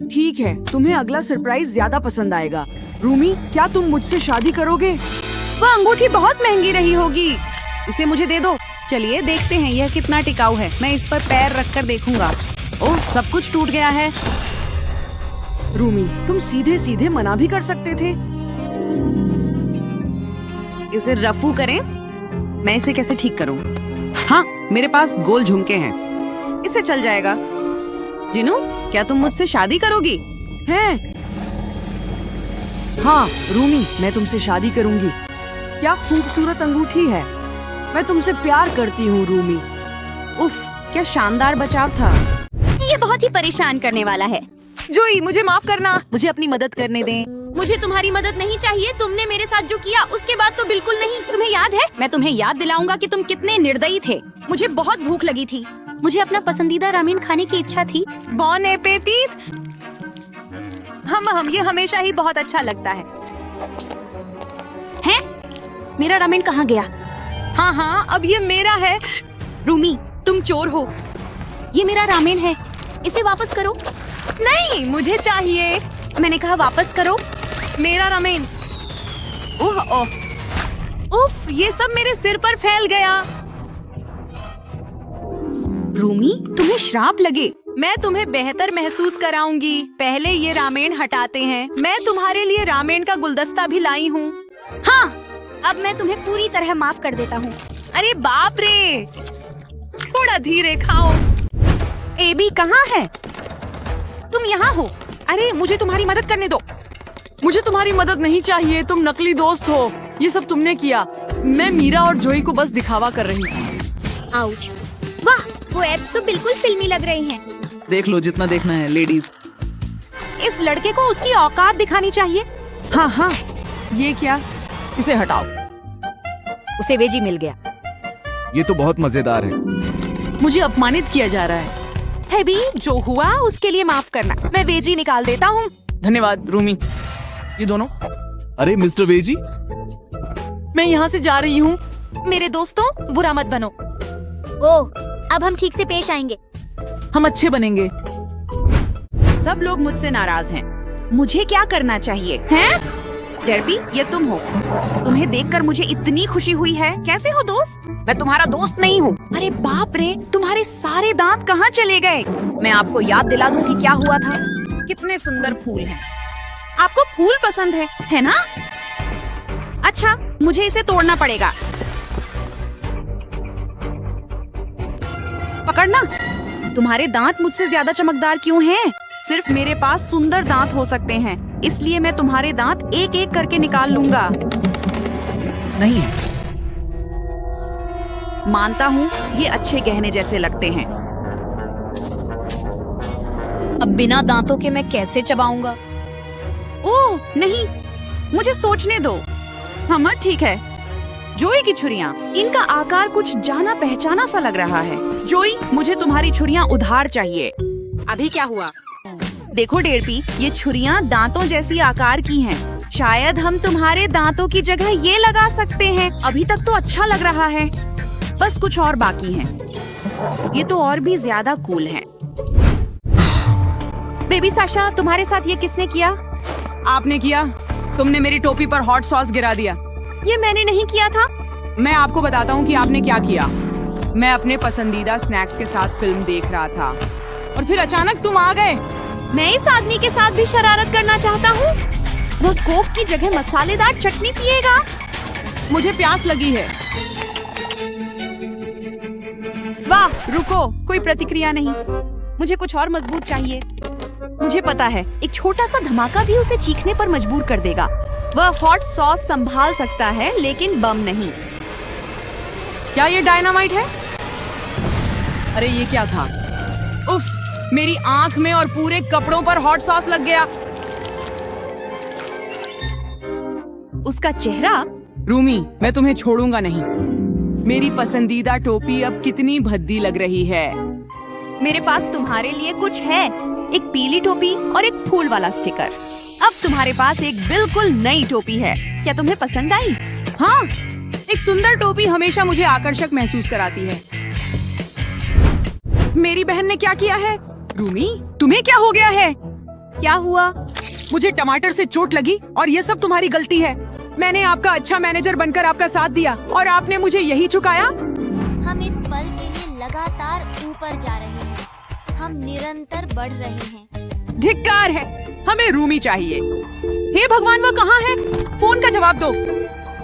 S13: ठीक है, तुम्हें अगला सरप्राइज ज्यादा पसंद आएगा। रूमी, क्या तुम मुझसे शादी करोगे?
S12: वह अंगूठी बहुत महंगी रही होगी। इसे मुझे दे दो। चलिए देखते हैं यह कितना टिकाऊ है। मैं इस पर पैर रखकर देखूंगा। ओह, सब कुछ टूट गया है।
S13: रूमी, तुम सीधे सीधे मना भी कर सकते थे।
S12: इसे रफू करें। मैं इसे कैसे ठीक करूं? हाँ, मेरे पास गोल झुमके हैं। इसे चल जाएगा। जिनू, क्या तुम मुझसे शादी करोगी?
S13: हैं? हाँ रूमी, मैं तुमसे शादी करूंगी। क्या खूबसूरत अंगूठी है। मैं तुमसे प्यार करती हूँ रूमी।
S12: उफ, क्या शानदार बचाव था।
S9: ये बहुत ही परेशान करने वाला है।
S12: जोई, मुझे माफ करना। मुझे अपनी मदद करने दें।
S9: मुझे तुम्हारी मदद नहीं चाहिए। तुमने मेरे साथ जो किया उसके बाद तो बिल्कुल नहीं। तुम्हें याद है? मैं तुम्हें याद दिलाऊंगा कि तुम कितने निर्दयी थे। मुझे बहुत भूख लगी थी। मुझे अपना पसंदीदा रामेन खाने की इच्छा थी।
S12: बॉन एपेटीट। हम ये हमेशा ही बहुत अच्छा लगता है।
S9: हैं? मेरा रामेन कहाँ गया?
S12: हाँ, अब ये मेरा है।
S9: रूमी, तुम चोर हो। ये मेरा रामेन है। इसे वापस करो।
S12: नहीं, मुझे चाहिए।
S9: मैंने कहा वापस करो।
S12: मेरा रामेन। उफ, ये सब मेरे सिर पर फैल गया।
S9: रूमी, तुम्हें श्राप लगे।
S12: मैं तुम्हें बेहतर महसूस कराऊंगी। पहले ये रामेन हटाते हैं। मैं तुम्हारे लिए रामेन का गुलदस्ता भी लाई हूँ।
S9: हाँ, अब मैं तुम्हें पूरी तरह माफ कर देता हूँ।
S12: अरे बाप रे, थोड़ा धीरे खाओ। एबी कहाँ है? तुम यहाँ हो। अरे मुझे तुम्हारी मदद करने दो।
S13: मुझे तुम्हारी मदद नहीं चाहिए। तुम नकली दोस्त हो। ये सब तुमने किया। मैं मीरा और जोई को बस दिखावा कर रही थी।
S9: आउच। वाह, वो एब्स तो बिल्कुल फिल्मी लग रही हैं।
S13: देख लो जितना देखना है लेडीज।
S12: इस लड़के को उसकी औकात दिखानी चाहिए।
S13: हाँ, ये क्या? इसे हटाओ।
S2: उसे वेजी मिल गया।
S11: ये तो बहुत मजेदार है।
S13: मुझे अपमानित किया जा रहा है।
S12: हैबी, जो हुआ उसके लिए माफ करना। मैं वेजी निकाल देता हूँ।
S13: धन्यवाद रूमी। ये दोनों।
S11: अरे मिस्टर वेजी,
S13: मैं यहाँ से जा रही हूँ।
S12: मेरे दोस्तों, बुरा मत बनो।
S2: ओह, अब हम ठीक से पेश आएंगे।
S12: हम अच्छे बनेंगे। सब लोग मुझसे नाराज हैं। मुझे क्या करना चाहिए हैं? डर्बी, ये तुम हो। तुम्हें देखकर मुझे इतनी खुशी हुई है। कैसे हो दोस्त? मैं तुम्हारा दोस्त नहीं हूँ। अरे बाप रे, तुम्हारे सारे दांत कहाँ चले गए? मैं आपको याद दिला दूं कि क्या हुआ था। कितने सुंदर फूल हैं। आपको फूल पसंद है ना? अच्छा, मुझे इसे तोड़ना पड़ेगा। पकड़ना। तुम्हारे दांत मुझसे ज्यादा चमकदार क्यों हैं? सिर्फ मेरे पास सुंदर दांत हो सकते हैं, इसलिए मैं तुम्हारे दांत एक एक करके निकाल लूंगा।
S11: नहीं,
S12: मानता हूँ ये अच्छे गहने जैसे लगते हैं।
S10: अब बिना दांतों के मैं कैसे चबाऊंगा?
S12: ओह नहीं, मुझे सोचने दो। हाँ ठीक है। जोई की छुरियाँ, इनका आकार कुछ जाना पहचाना सा लग रहा है। जोई, मुझे तुम्हारी छुरियाँ उधार चाहिए। अभी क्या हुआ? देखो डेरपी, ये छुरियाँ दांतों जैसी आकार की हैं। शायद हम तुम्हारे दांतों की जगह ये लगा सकते हैं। अभी तक तो अच्छा लग रहा है, बस कुछ और बाकी है। ये तो और भी ज्यादा कूल है। बेबी साशा, तुम्हारे साथ ये किसने किया?
S13: आपने किया। तुमने मेरी टोपी पर हॉट सॉस गिरा दिया।
S12: ये मैंने नहीं किया था।
S13: मैं आपको बताता हूँ कि आपने क्या किया। मैं अपने पसंदीदा स्नैक्स के साथ फिल्म देख रहा था और फिर अचानक तुम आ गए।
S12: मैं इस आदमी के साथ भी शरारत करना चाहता हूँ। वो कोक की जगह मसालेदार चटनी पिएगा।
S13: मुझे प्यास लगी है।
S12: वाह, रुको, कोई प्रतिक्रिया नहीं। मुझे कुछ और मजबूत चाहिए। मुझे पता है, एक छोटा सा धमाका भी उसे चीखने पर मजबूर कर देगा। वह हॉट सॉस संभाल सकता है, लेकिन बम नहीं।
S13: क्या ये डायनामाइट है? अरे ये क्या था? उफ, मेरी आंख में और पूरे कपड़ों पर हॉट सॉस लग गया।
S12: उसका चेहरा।
S13: रूमी, मैं तुम्हें छोड़ूंगा नहीं। मेरी पसंदीदा टोपी अब कितनी भद्दी लग रही है।
S12: मेरे पास तुम्हारे लिए कुछ है, एक पीली टोपी और एक फूल वाला स्टिकर। अब तुम्हारे पास एक बिल्कुल नई टोपी है। क्या तुम्हें पसंद आई?
S13: हाँ, एक सुंदर टोपी हमेशा मुझे आकर्षक महसूस कराती है। मेरी बहन ने क्या किया है? रूमी, तुम्हें क्या हो गया है?
S12: क्या हुआ?
S13: मुझे टमाटर से चोट लगी और ये सब तुम्हारी गलती है। मैंने आपका अच्छा मैनेजर बनकर आपका साथ दिया और आपने मुझे यही चुकाया।
S14: हम इस पल के लिए लगातार ऊपर जा रहे हैं। हम निरंतर बढ़ रहे हैं।
S13: धिक्कार है, हमें रूमी चाहिए। हे भगवान, वो कहाँ है? फोन का जवाब दो।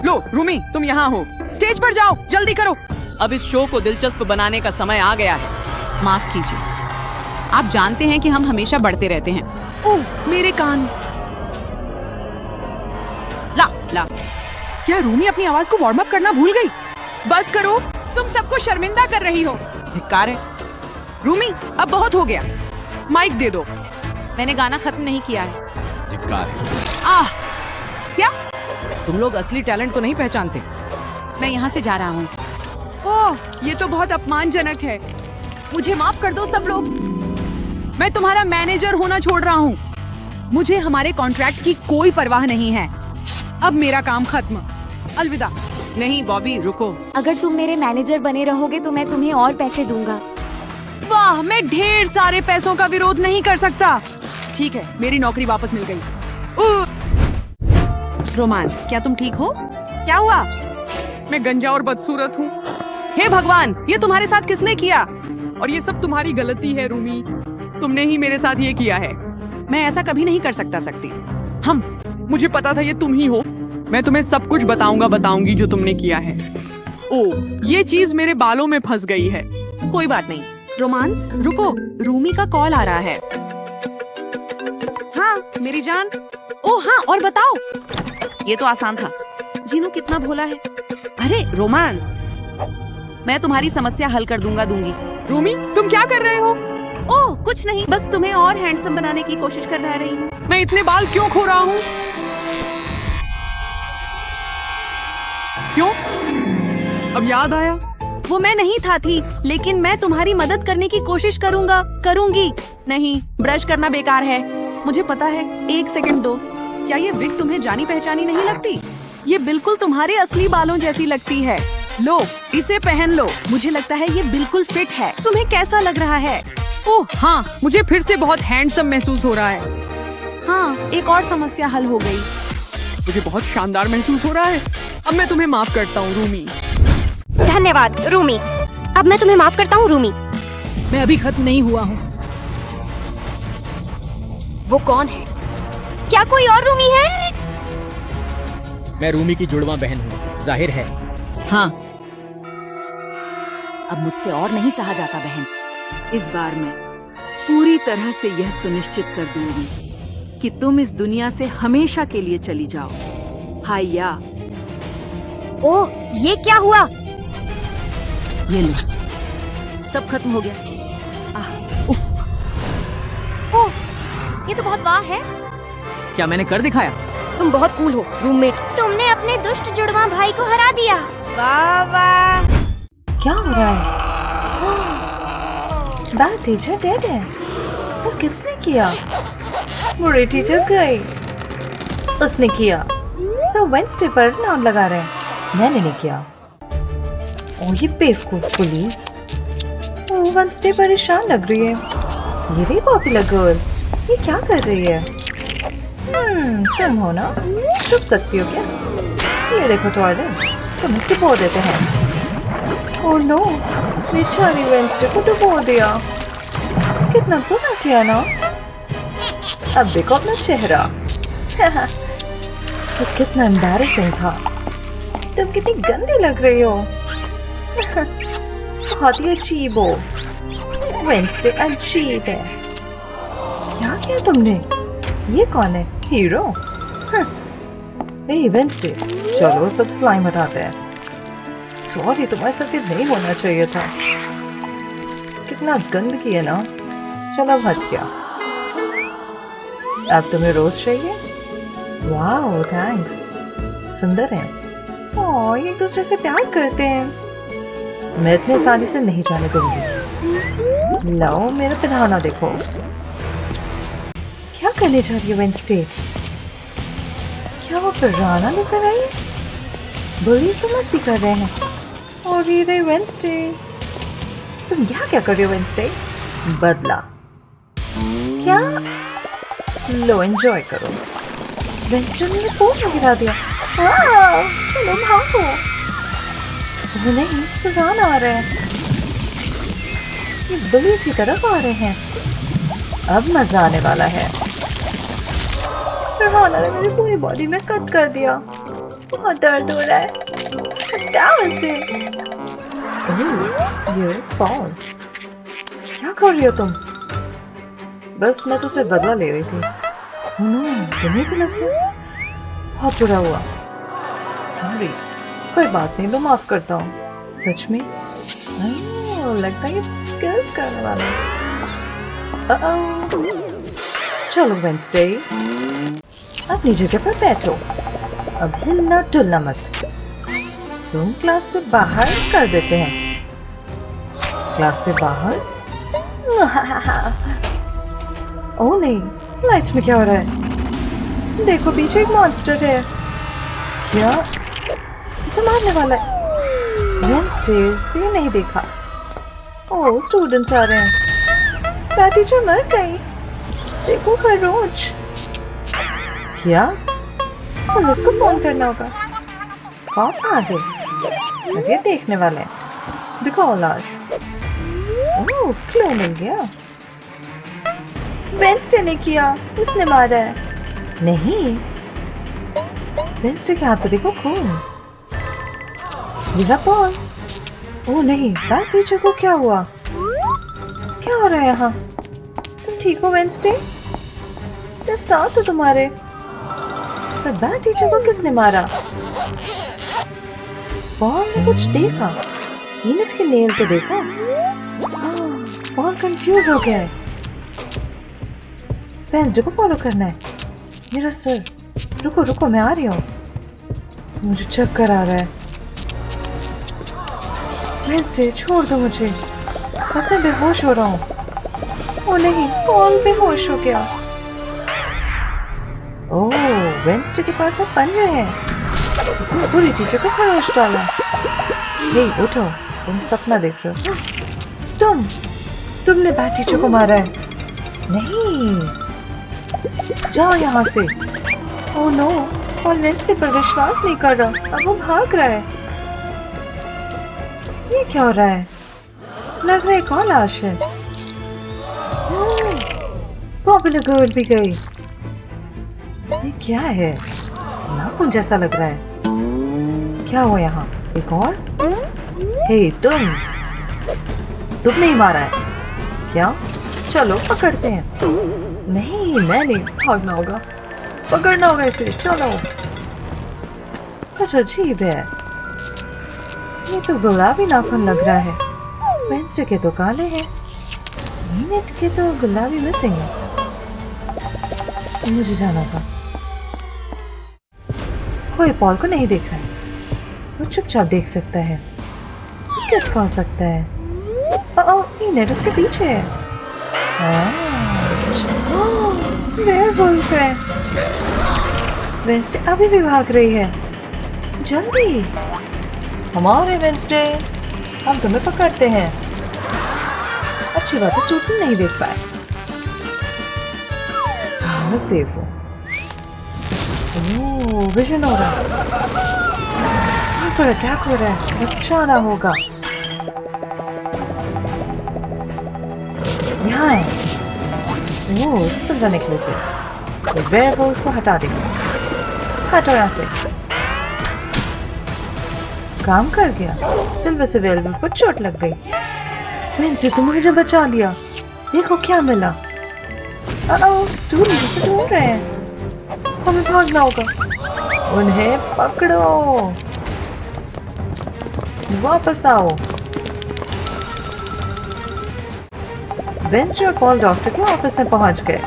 S13: लो रूमी, तुम यहाँ हो। स्टेज पर जाओ, जल्दी करो। अब इस शो को दिलचस्प बनाने का समय आ गया है।
S12: माफ कीजिए, आप जानते हैं कि हम हमेशा बढ़ते रहते हैं।
S13: ओह, मेरे कान। ला। क्या रूमी अपनी आवाज को वार्म अप करना भूल गई? बस करो, तुम सबको शर्मिंदा कर रही हो। धिक्कार है। रूमी, अब बहुत हो गया। माइक दे दो।
S12: मैंने गाना खत्म नहीं किया है।
S3: धिक्कार है।
S12: क्या?
S13: तुम लोग असली टैलेंट को नहीं पहचानते।
S12: मैं यहाँ से जा रहा हूँ।
S13: ओह, ये तो बहुत अपमानजनक है। मुझे माफ कर दो सब लोग। मैं तुम्हारा मैनेजर होना छोड़ रहा हूँ। मुझे हमारे कॉन्ट्रैक्ट की कोई परवाह नहीं है। अब मेरा काम खत्म। अलविदा। नहीं बॉबी, रुको।
S2: अगर तुम मेरे मैनेजर बने रहोगे तो मैं तुम्हें और पैसे दूंगा।
S13: वाह, मैं ढेर सारे पैसों का विरोध नहीं कर सकता। ठीक है, मेरी नौकरी वापस मिल गई।
S12: रोमांस, क्या तुम ठीक हो? क्या हुआ?
S13: मैं गंजा और बदसूरत हूँ। हे भगवान, ये तुम्हारे साथ किसने किया? और ये सब तुम्हारी गलती है रूमी। तुमने ही मेरे साथ ये किया है।
S12: मैं ऐसा कभी नहीं कर सकती।
S13: मुझे पता था ये तुम ही हो। मैं तुम्हें सब कुछ बताऊंगी जो तुमने किया है। ओह, ये चीज मेरे बालों में फंस गई है।
S12: कोई बात नहीं। रोमांस, रुको, रूमी का कॉल आ रहा है। हाँ मेरी जान। ओह हाँ, और बताओ। ये तो आसान था। जीनू कितना भोला है। अरे रोमांस, मैं तुम्हारी समस्या हल कर दूंगी।
S13: रूमी, तुम क्या कर रहे हो?
S12: ओह कुछ नहीं, बस तुम्हें और हैंडसम बनाने की कोशिश कर रही हूँ।
S13: मैं इतने बाल क्यों खो रहा हूँ? क्यों? अब याद आया।
S12: वो मैं नहीं थी, लेकिन मैं तुम्हारी मदद करने की कोशिश करूंगी। नहीं, ब्रश करना बेकार है। मुझे पता है। 1 सेकंड दो। क्या ये विग तुम्हें जानी पहचानी नहीं लगती? ये बिल्कुल तुम्हारे असली बालों जैसी लगती है।
S13: लो इसे पहन लो। मुझे लगता है ये बिल्कुल फिट है। तुम्हें कैसा लग रहा है? ओह हाँ, मुझे फिर से बहुत हैंडसम महसूस हो रहा है। हाँ, एक और समस्या हल हो गई। मुझे बहुत शानदार महसूस हो रहा है। अब मैं तुम्हें माफ करता हूँ रूमी।
S2: धन्यवाद रूमी। अब मैं तुम्हें माफ करता हूँ रूमी।
S13: मैं अभी खत्म नहीं हुआ हूँ।
S2: वो कौन है? क्या कोई और रूमी है?
S15: मैं रूमी की जुड़वा बहन हूँ, जाहिर है।
S13: हाँ, अब मुझसे और नहीं सहा जाता बहन। इस बार मैं पूरी तरह से यह सुनिश्चित कर दूंगी कि तुम इस दुनिया से हमेशा के लिए चली जाओ। हाया।
S2: ओह, ये क्या हुआ?
S13: ये लो, सब खत्म हो गया।
S2: ओह, ये तो बहुत वाह है।
S15: क्या मैंने कर दिखाया?
S2: तुम बहुत कूल हो रूममेट। तुमने अपने दुष्ट जुड़वा भाई को हरा दिया। वाह वाह।
S16: क्या हो रहा है? बैड टीचर डेड है। वो किसने किया? बुरी टीचर गई। उसने किया। सब वेंसडे पर नाम लगा रहे हैं। मैंने नहीं किया। ओ ये बेवकूफ पुलिस। ओ वेंसडे परेशान लग रही है। ये रही पॉपुलर गर्ल। ये क्या कर रही है? तुम हो ना? छुप सकती हो क्या? ये देखो टॉयलेट। तुम्हें डुबो देते हैं। ओह नो, बेचारी वेंसडे को डुबो दिया। कितना बुरा किया ना। अब देखो अपना चेहरा। तो कितना एम्बैरेसिंग था। तुम कितनी गंदी लग रही हो। बहुत ही अजीब हो। वेंसडे अजीब है। क्या किया तुमने? ये कौन है? हीरो? वेंसडे, चलो सब स्लाइम हटाते हैं। सॉरी, तुम्हारे साथ ये नहीं होना चाहिए था। कितना गंदगी है ना। चलो अब हट गया। अब तुम्हें रोज चाहिए? वाह थैंक्स, सुंदर है। ओह, एक दूसरे से प्यार करते हैं। मैं इतनी आसानी से नहीं जाने दूंगी। लाओ मेरा पहनाना देखो। क्या करने जा रही है वेंसडे? क्या वो पिराना लेकर आई? बुलीज तो मस्ती कर रहे हैं। और ये रही वेंसडे। तुम यहाँ क्या कर रहे हो वेंसडे? बदला क्या? लो एंजॉय करो। वेंसडे ने पोल में गिरा दिया। चलो भागो। वो नहीं, पिराना आ रहे हैं। ये बुलीज की तरफ आ रहे हैं। अब मजा आने वाला है। पिराना ने मेरी पूरी बॉडी में कट कर दिया। बहुत दर्द हो रहा है। हटाओ इसे। ये कौन? क्या कर रही हो तुम? बस मैं तुझसे बदला ले रही थी। तुम्हें भी लग गया? बहुत बुरा हुआ। सॉरी, कोई बात नहीं, मैं माफ करता हूँ। सच में? लगता है ये किस करने वाला है। चलो वेंसडे, अपनी जगह पर बैठो। अब हिलना डुलना मत। तुम क्लास से बाहर कर देते हैं। क्लास से बाहर? ओह नहीं, लाइट्स में क्या हो रहा है? देखो पीछे एक मॉन्स्टर है। क्या? तो मारने वाला है। वेंसडे से नहीं देखा। ओह स्टूडेंट्स आ रहे हैं। टीचर मर गई। देखो खरगोश। क्या? पुलिस को फोन करना होगा। कौन आ गए? अब ये देखने वाले हैं। दिखाओ लाश। ओह क्यों मिल गया? वेंसडे ने किया। इसने मारा है। नहीं, वेंसडे के हाथ पे देखो खून। मेरा बॉल। ओह नहीं, बैड टीचर को क्या हुआ? क्या हो रहा है यहाँ? तुम ठीक हो वेंसडे? मैं साथ हूँ तुम्हारे। पर बैड टीचर को किसने मारा? बॉल ने कुछ देखा। यूनिट के नेल तो देखो। बॉल कंफ्यूज हो गया है। वेंसडे को फॉलो करना है। मेरा सर। रुको रुको, मैं आ रही हूँ। मुझे चक्कर आ रहा है। वेंसडे छोड़ दो मुझे। अब मैं बेहोश हो रहा हूँ। ओ नहीं, बॉल बेहोश हो गया। ओह, वेंसडे के पास अब पंजे हैं। उसने पूरी टीचर को खरोच डाला। हे उठो, तुम सपना देख रहे हो। तुमने बैड टीचर को मारा है। नहीं, जाओ यहाँ से। ओह नो, पॉल वेंसडे पर विश्वास नहीं कर रहा, अब वो भाग रहा है। ये क्या हो रहा है? लग रहा है कौन लाश है? पॉपुलर गर्ल भी गई। ये क्या है? नाखून जैसा लग रहा है। क्या हुआ यहाँ? एक और? हे तुमने ही मारा है क्या? चलो पकड़ते हैं। नहीं, मैं नहीं, भागना होगा, पकड़ना होगा इसे। चलो। कुछ अजीब है, ये तो गुलाबी नाखून लग रहा है। वेंसडे के तो काले हैं, मीनट के तो गुलाबी मिसिंग है। मुझे जाना होगा। कोई पॉल को नहीं देख रहा है, वो चुपचाप देख सकता है। किसका हो सकता है? मीनट उसके पीछे है। वेयरवुल्फ है। वेंसडे अभी भी भाग रही है। जल्दी, हमारे वेंसडे, हम तुम्हें पकड़ते हैं। अच्छी बात है, स्टूडेंट नहीं देख पाए। मैं सेफ हूँ। ओह, विजन हो रहा है, यहाँ पर अटैक हो रहा है, बचाना होगा। यहाँ है। ओह, सिल्वर नेकलेस है। वेयरवुल्फ को हटा देंगे। हटो यहाँ से। काम कर गया। सिल्वर से वेयरवुल्फ को चोट लग गई। वेंसडे, तुमने मुझे बचा लिया। देखो क्या मिला। स्टूडेंट उसे ढूंढ रहे हैं, हमें भागना होगा। उन्हें पकड़ो, वापस आओ। वेंसडे और पॉल डॉक्टर के ऑफिस में पहुंच गए।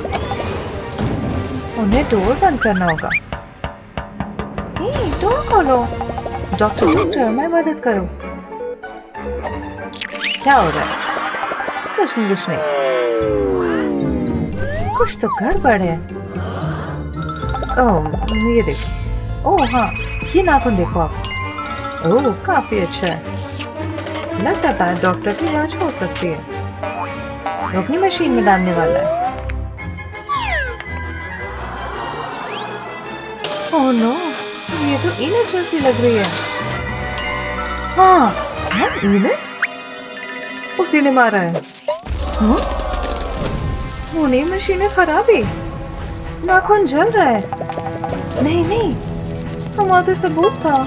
S16: उन्हें डोर बंद करना होगा। डोर खोलो। डॉक्टर, मैं मदद करो। क्या हो रहा है? कुछ नहीं। कुछ तो गड़बड़ है। ओह, ये देखो। ओह हाँ, ये नाखून देखो आप। ओह, काफी अच्छा है। लगता है डॉक्टर की जांच हो सकती है। वो अपनी मशीन में डालने वाला है। ओह नो, ये तो इनट जैसी लग रही है। हाँ, इनट? उसी ने मारा है। उन्हें मशीनें खराब है। नाखून जल रहा है। नहीं, हमारा तो सबूत था।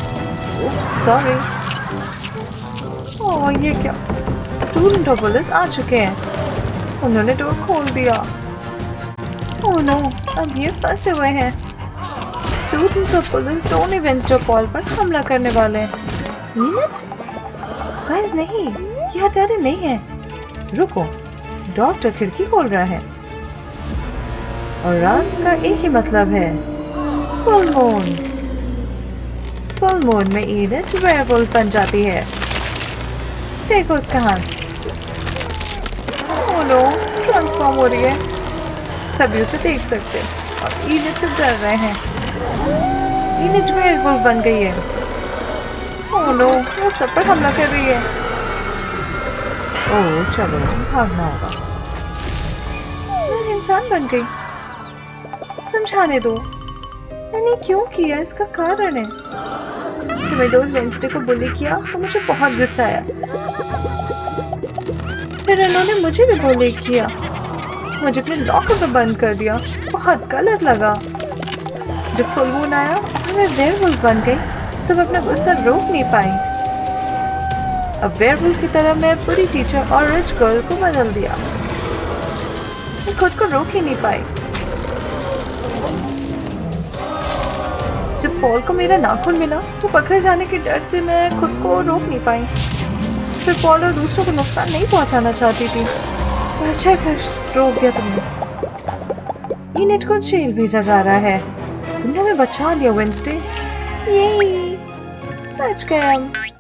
S16: सॉरी। ओह, ये क्या? स्टूडेंट और पुलिस आ चुके हैं। उन्होंने डोर खोल दिया। ओह नो, अब ये फंसे हुए हैं। स्टूडेंट्स और पुलिस दोनों वेंसडे पॉल पर हमला करने वाले हैं। मीनट? गाइस नहीं, ये हथियार नहीं है। रुको, डॉक्टर खिड़की खोल रहा है। और रात का एक ही मतलब है, फुल मून। फुल मून में ईनट वेयरवुल्फ बन जाती है। देखो उसका हाथ। ओह नो, ट्रांसफॉर्म हो रही है। सभी उसे देख सकते और ईनट से डर रहे हैं। ईनट वेयरवुल्फ बन गई है। ओह नो, वो सब पर हमला कर रही है। ओह चलो, भागना होगा। मैं इंसान बन गई। समझाने दो, मैंने क्यों किया, इसका कारण है। जब मैं दोस्त वेंसडे को बुली किया तो मुझे बहुत गुस्सा आया। फिर उन्होंने मुझे भी बुली किया, मुझे अपने लॉकर में बंद कर दिया। बहुत गलत लगा। जब फुल मून आया और मैं वेयरवुल्फ बन गई तो मैं अपना गुस्सा रोक नहीं पाई। अब वेयरवुल्फ की तरह मैं पूरी टीचर और रिच गर्ल को बदल दिया। मैं खुद को रोक ही नहीं पाई। जब पॉल को मेरा नाखून मिला तो पकड़े जाने के डर से मैं खुद को रोक नहीं पाई। फिर पॉल और दूसरों को नुकसान नहीं पहुंचाना चाहती थी। पर अच्छा फिर रोक दिया तुमने। ईनट को जेल भेजा जा रहा है। तुमने हमें बचा लिया वेंसडे। यही बच गए हम।